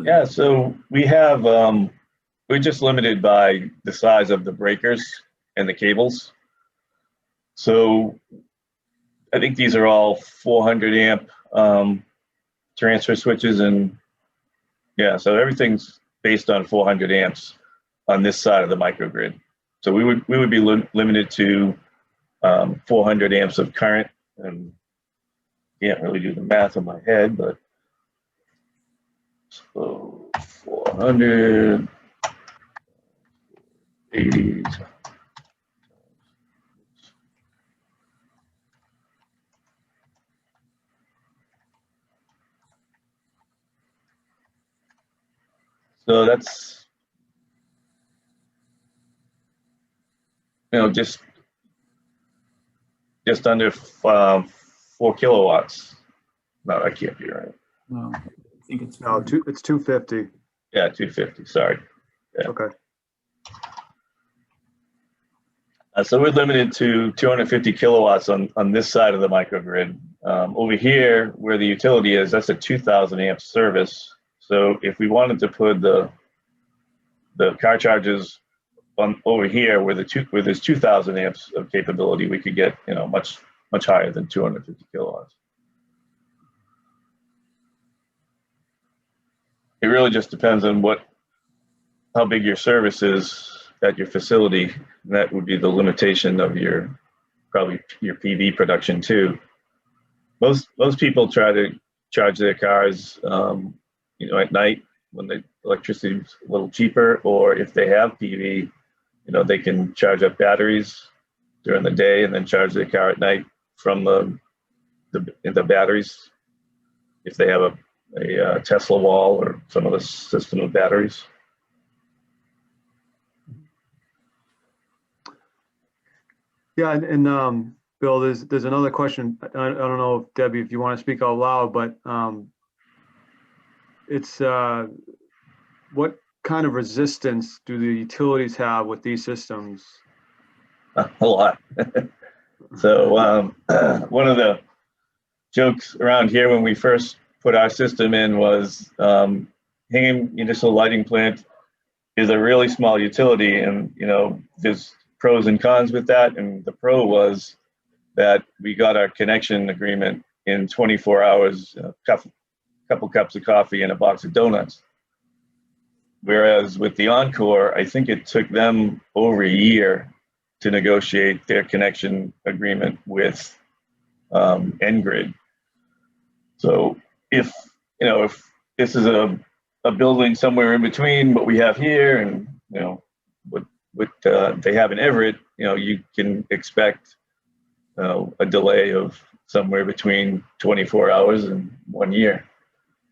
Yeah, so we have, we're just limited by the size of the breakers and the cables. So I think these are all 400 amp transfer switches, and yeah, so everything's based on 400 amps on this side of the microgrid. So we would be limited to 400 amps of current, and can't really do the math in my head, but so 400, 80. So that's, just under 4 kilowatts. No, that can't be right. No, I think it's No, it's 250. Yeah, 250. Sorry. Yeah. Okay. So we're limited to 250 kilowatts on this side of the microgrid. Over here, where the utility is, that's a 2,000 amp service. So if we wanted to put the car chargers on over here, where there's 2,000 amps of capability, we could get much higher than 250 kilowatts. It really just depends on how big your service is at your facility. And that would be the limitation of probably your PV production too. Most people try to charge their cars, at night when the electricity is a little cheaper, or if they have PV, they can charge up batteries during the day and then charge their car at night from the batteries, if they have a Tesla wall or some other system of batteries. Yeah, and Bill, there's another question. I don't know, Debbie, if you want to speak out loud, but it's what kind of resistance do the utilities have with these systems? A lot. So one of the jokes around here when we first put our system in was Hingham Municipal Lighting Plant is a really small utility, and there's pros and cons with that. And the pro was that we got our connection agreement in 24 hours, couple cups of coffee and a box of donuts. Whereas with the Encore, I think it took them over a year to negotiate their connection agreement with Ngrid. So if this is a building somewhere in between what we have here and what they have in Everett, you can expect a delay of somewhere between 24 hours and 1 year.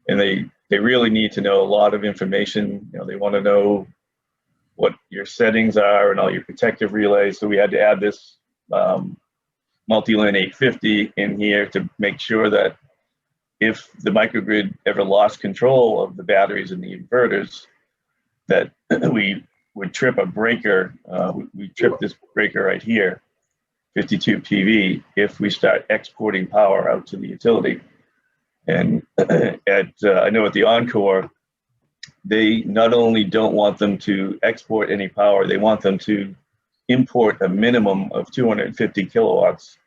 And they really need to know a lot of information. They want to know what your settings are and all your protective relays. So we had to add this multi-lin 850 in here to make sure that if the microgrid ever lost control of the batteries and the inverters, that we would trip a breaker. We trip this breaker right here, 52 PV, if we start exporting power out to the utility. And I know at the Encore, they not only don't want them to export any power, they want them to import a minimum of 250 kilowatts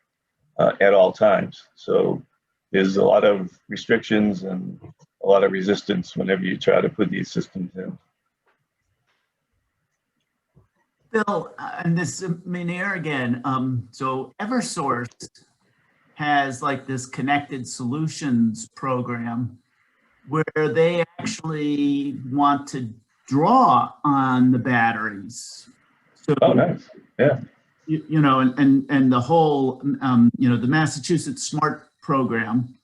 at all times. So there's a lot of restrictions and a lot of resistance whenever you try to put these systems in. Bill, and this Meniere again, so Eversource has like this connected solutions program where they actually want to draw on the batteries. So, oh, nice. Yeah. And the whole, the Massachusetts Smart Program,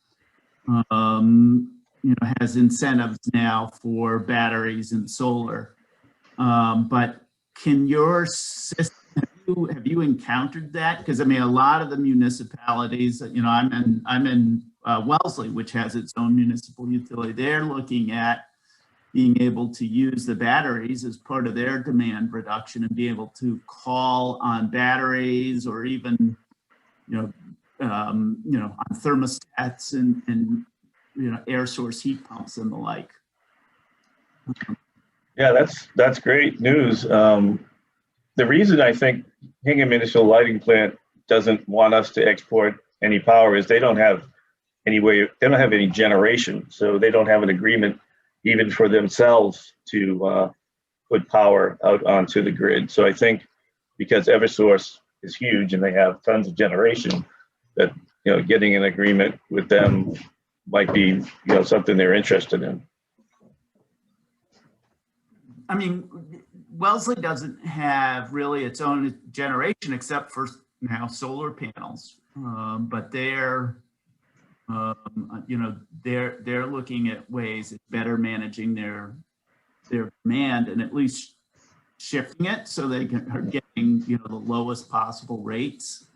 has incentives now for batteries and solar. But can your system, have you encountered that? Because I mean, a lot of the municipalities, I'm in Wellesley, which has its own municipal utility. They're looking at being able to use the batteries as part of their demand reduction and be able to call on batteries or even, on thermostats and air source heat pumps and the like. Yeah, that's great news. The reason I think Hingham Municipal Lighting Plant doesn't want us to export any power is they don't have any generation, so they don't have an agreement even for themselves to put power out onto the grid. So I think because Eversource is huge and they have tons of generation, that getting an agreement with them might be something they're interested in. I mean, Wellesley doesn't have really its own generation except for now solar panels, but they're looking at ways of better managing their demand and at least shifting it so they are getting the lowest possible rates.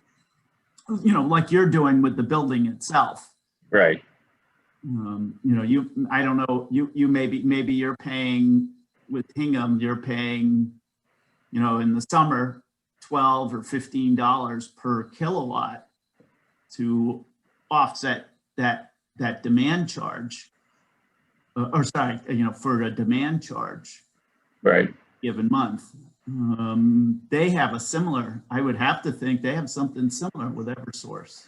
Like you're doing with the building itself. Right. I don't know. You maybe you're paying. With Hingham, you're paying, in the summer, $12 or $15 per kilowatt to offset that demand charge, for a demand charge, right, given month. They have a similar. I would have to think they have something similar with Eversource.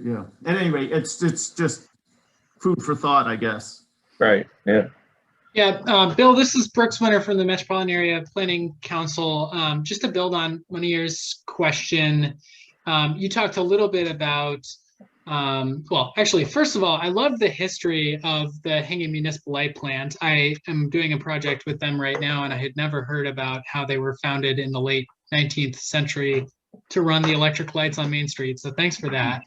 Yeah. At any rate, it's just food for thought, I guess. Right. Yeah. Yeah, Bill, this is Brooks Winter from the Metropolitan Area Planning Council. Just to build on Manir's question, you talked a little bit about, well, actually, first of all, I love the history of the Hingham Municipal Light Plant. I am doing a project with them right now, and I had never heard about how they were founded in the late 19th century to run the electric lights on Main Street. So thanks for that.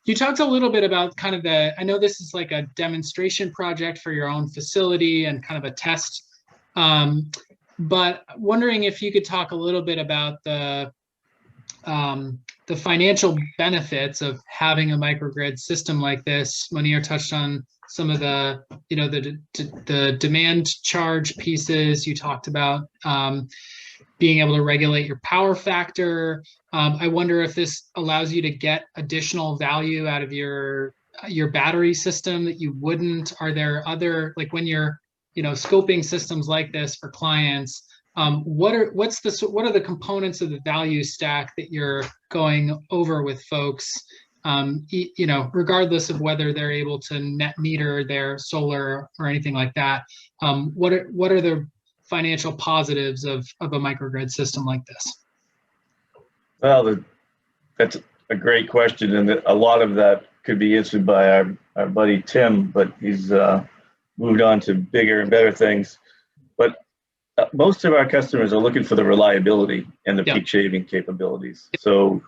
You talked a little bit about kind of I know this is like a demonstration project for your own facility and kind of a test, but wondering if you could talk a little bit about the financial benefits of having a microgrid system like this. Manir touched on some of the, the demand charge pieces. You talked about being able to regulate your power factor. I wonder if this allows you to get additional value out of your battery system that you wouldn't. Are there other, like when you're, scoping systems like this for clients, what are the components of the value stack that you're going over with folks? Regardless of whether they're able to net meter their solar or anything like that, what are the financial positives of a microgrid system like this? Well, that's a great question, and a lot of that could be answered by our buddy Tim, but he's moved on to bigger and better things. But most of our customers are looking for the reliability and the peak shaving capabilities. So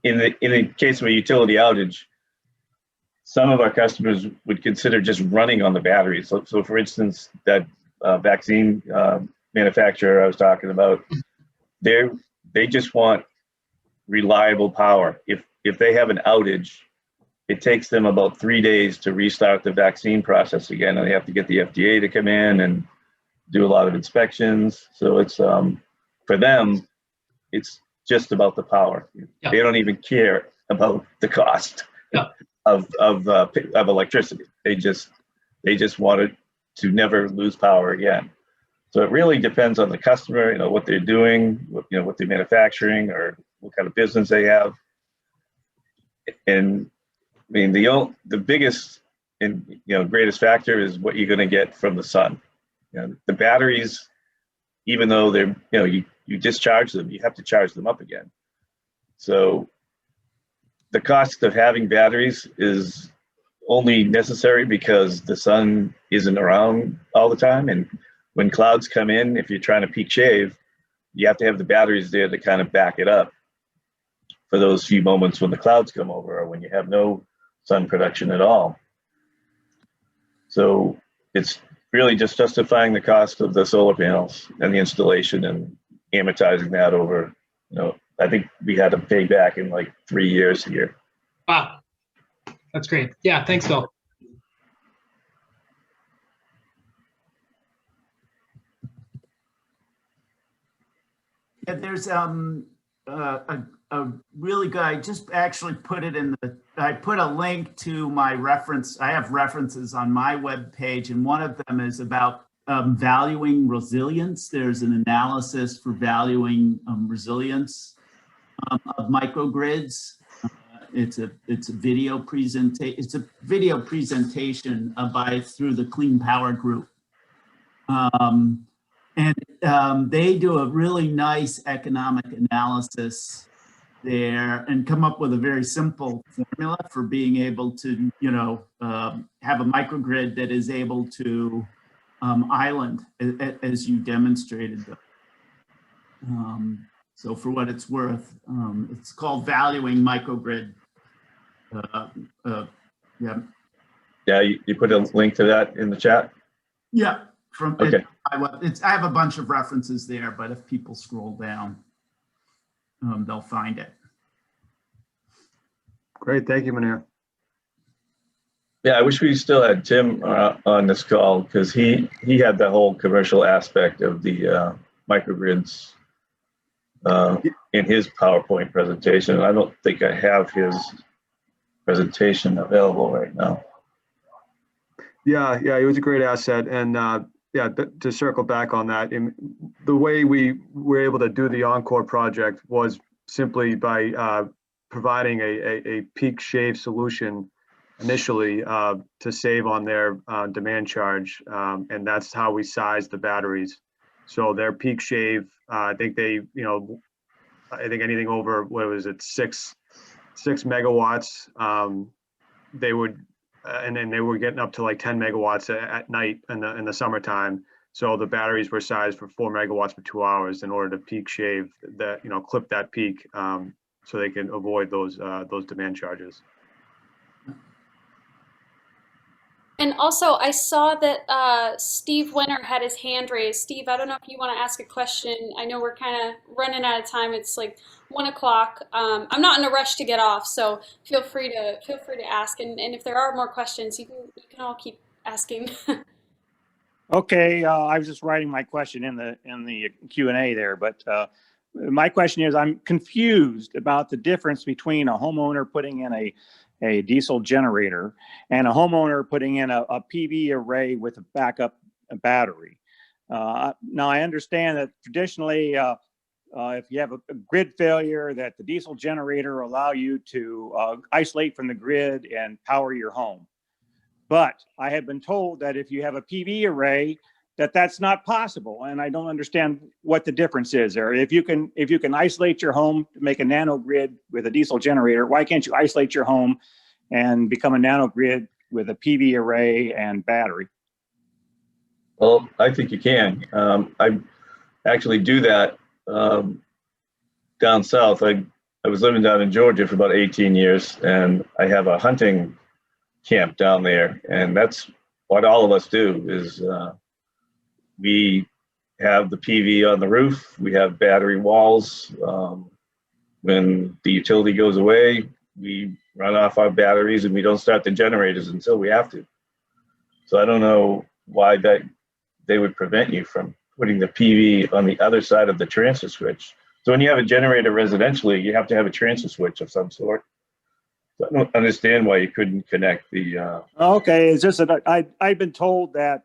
in the case of a utility outage, some of our customers would consider just running on the batteries. So for instance, that vaccine manufacturer I was talking about, they just want reliable power. If they have an outage, it takes them about 3 days to restart the vaccine process again, and they have to get the FDA to come in and do a lot of inspections. So it's for them, it's just about the power. Yeah. They don't even care about the cost of electricity. They just wanted to never lose power again. So it really depends on the customer, what they're doing, what they're manufacturing, or what kind of business they have. And I mean, the biggest and greatest factor is what you're going to get from the sun. The batteries, even though they're you discharge them, you have to charge them up again. So the cost of having batteries is only necessary because the sun isn't around all the time, and when clouds come in, if you're trying to peak shave, you have to have the batteries there to kind of back it up for those few moments when the clouds come over or when you have no sun production at all. So it's really just justifying the cost of the solar panels and the installation and amortizing that over, I think we had to pay back in like 3 years here. Wow, that's great. Yeah, thanks, Bill. Yeah, there's a really good, I just actually put it I put a link to my reference. I have references on my webpage, and one of them is about valuing resilience. There's an analysis for valuing resilience of microgrids. It's a video presentation. It's a video presentation through the Clean Power Group. They do a really nice economic analysis there and come up with a very simple formula for being able to, have a microgrid that is able to island, as you demonstrated. So for what it's worth, it's called Valuing Microgrid. Yeah, you put a link to that in the chat? Yeah. Okay. I have a bunch of references there, but if people scroll down, they'll find it. Great, thank you, Munir. Yeah, I wish we still had Tim on this call, because he had the whole commercial aspect of the microgrids in his PowerPoint presentation. I don't think I have his presentation available right now. Yeah, it was a great asset, and to circle back on that, the way we were able to do the Encore project was simply by providing a peak shave solution initially to save on their demand charge, and that's how we sized the batteries. So their peak shave, I think anything over, what was it, 6 megawatts, they would. And then they were getting up to like 10 megawatts at night in the summertime. So the batteries were sized for 4 megawatts for 2 hours in order to peak shave that, clip that peak, so they can avoid those demand charges. And also, I saw that Steve Winter had his hand raised. Steve, I don't know if you want to ask a question. I know we're kind of running out of time. It's like 1 o'clock. I'm not in a rush to get off, so feel free to ask. And if there are more questions, you can all keep asking. Okay, I was just writing my question in the Q&A there, but my question is, I'm confused about the difference between a homeowner putting in a diesel generator and a homeowner putting in a PV array with a backup battery. Now I understand that traditionally, if you have a grid failure, that the diesel generator allow you to isolate from the grid and power your home. But I have been told that if you have a PV array, that's not possible, and I don't understand what the difference is there. If you can isolate your home to make a nano grid with a diesel generator, why can't you isolate your home and become a nano grid with a PV array and battery? Well, I think you can. I actually do that down south. I was living down in Georgia for about 18 years, and I have a hunting camp down there, and that's what all of us do is we have the PV on the roof, we have battery walls. When the utility goes away, we run off our batteries and we don't start the generators until we have to. So I don't know why that they would prevent you from putting the PV on the other side of the transfer switch. So when you have a generator residentially, you have to have a transfer switch of some sort. So I don't understand why you couldn't connect the. Okay, it's just that I've been told that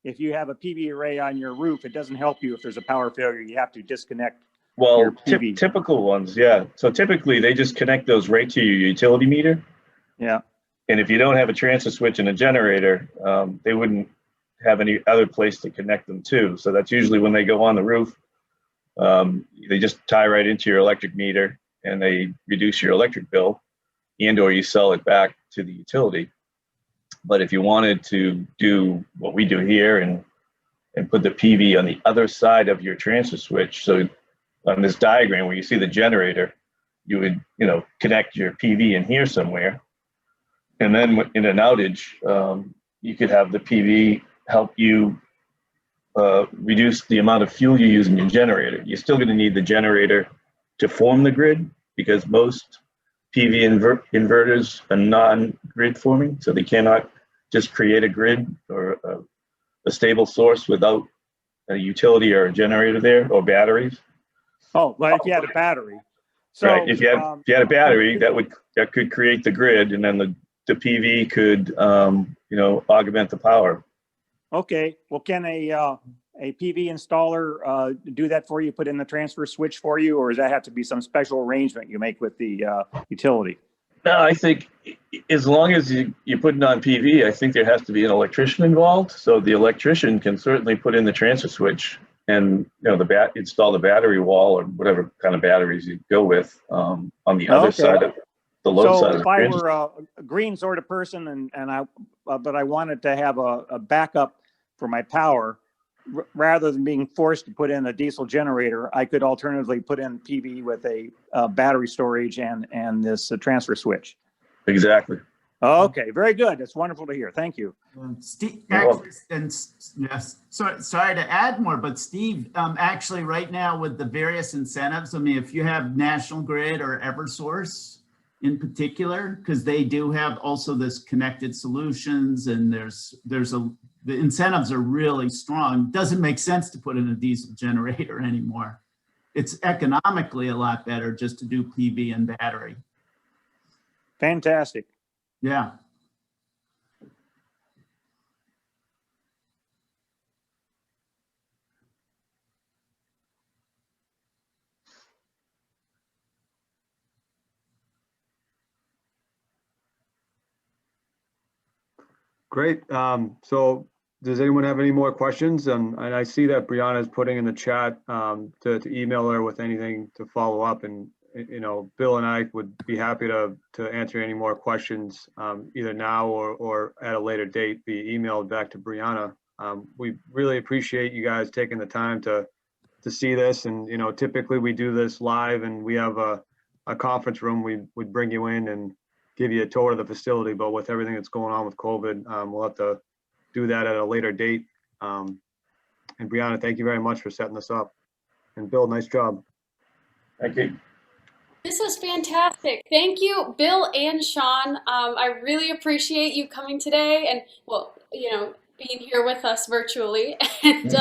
if you have a PV array on your roof, it doesn't help you if there's a power failure. You have to disconnect. Well, your PV. typical ones, yeah. So typically they just connect those right to your utility meter. Yeah. And if you don't have a transfer switch and a generator, they wouldn't have any other place to connect them to. So that's usually when they go on the roof. They just tie right into your electric meter and they reduce your electric bill, and or you sell it back to the utility. But if you wanted to do what we do here and put the PV on the other side of your transfer switch, so on this diagram where you see the generator, you would connect your PV in here somewhere, and then in an outage, you could have the PV help you reduce the amount of fuel you use in your generator. You're still going to need the generator to form the grid because most PV inverters are non-grid forming, so they cannot just create a grid or a stable source without a utility or a generator there or batteries. Oh, well, if you had a battery. So, right. If you had a battery, that could create the grid, and then the PV could augment the power. Okay. Well, can a PV installer do that for you? Put in the transfer switch for you, or does that have to be some special arrangement you make with the utility? No, I think as long as you're putting on PV, I think there has to be an electrician involved. So the electrician can certainly put in the transfer switch and install the battery wall or whatever kind of batteries you go with on the other side of the load side. So if I were a green sort of person but I wanted to have a backup for my power, rather than being forced to put in a diesel generator, I could alternatively put in PV with a battery storage and this transfer switch. Exactly. Okay, very good. That's wonderful to hear. Thank you. Steve, actually, and yes, sorry to add more, but Steve, actually right now with the various incentives, I mean, if you have National Grid or EverSource in particular, because they do have also this connected solutions, and the incentives are really strong. It doesn't make sense to put in a diesel generator anymore. It's economically a lot better just to do PV and battery. Fantastic. Yeah. Great. So does anyone have any more questions? And I see that Brianna is putting in the chat to email her with anything to follow up. And, Bill and I would be happy to answer any more questions either now or at a later date via email back to Brianna. We really appreciate you guys taking the time to see this. And, typically we do this live and we have a conference room. We'd bring you in and give you a tour of the facility, but with everything that's going on with COVID, we'll have to do that at a later date. And Brianna, thank you very much for setting this up. And Bill, nice job. Thank you. This was fantastic. Thank you, Bill and Sean. I really appreciate you coming today and, being here with us virtually. And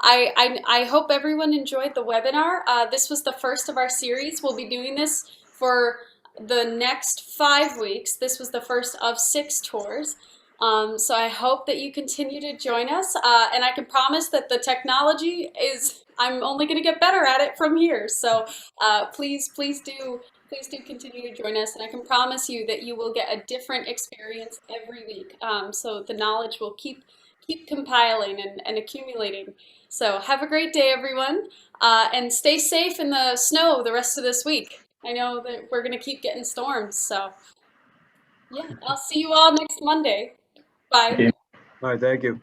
I hope everyone enjoyed the webinar. This was the first of our series. We'll be doing this for the next 5 weeks. This was the first of 6 tours. So I hope that you continue to join us, and I can promise that the technology is, I'm only going to get better at it from here. So please do continue to join us, and I can promise you that you will get a different experience every week. So the knowledge will keep compiling and accumulating. So have a great day, everyone, and stay safe in the snow the rest of this week. I know that we're going to keep getting storms, so yeah, I'll see you all next Monday. Bye. Okay. All right, thank you.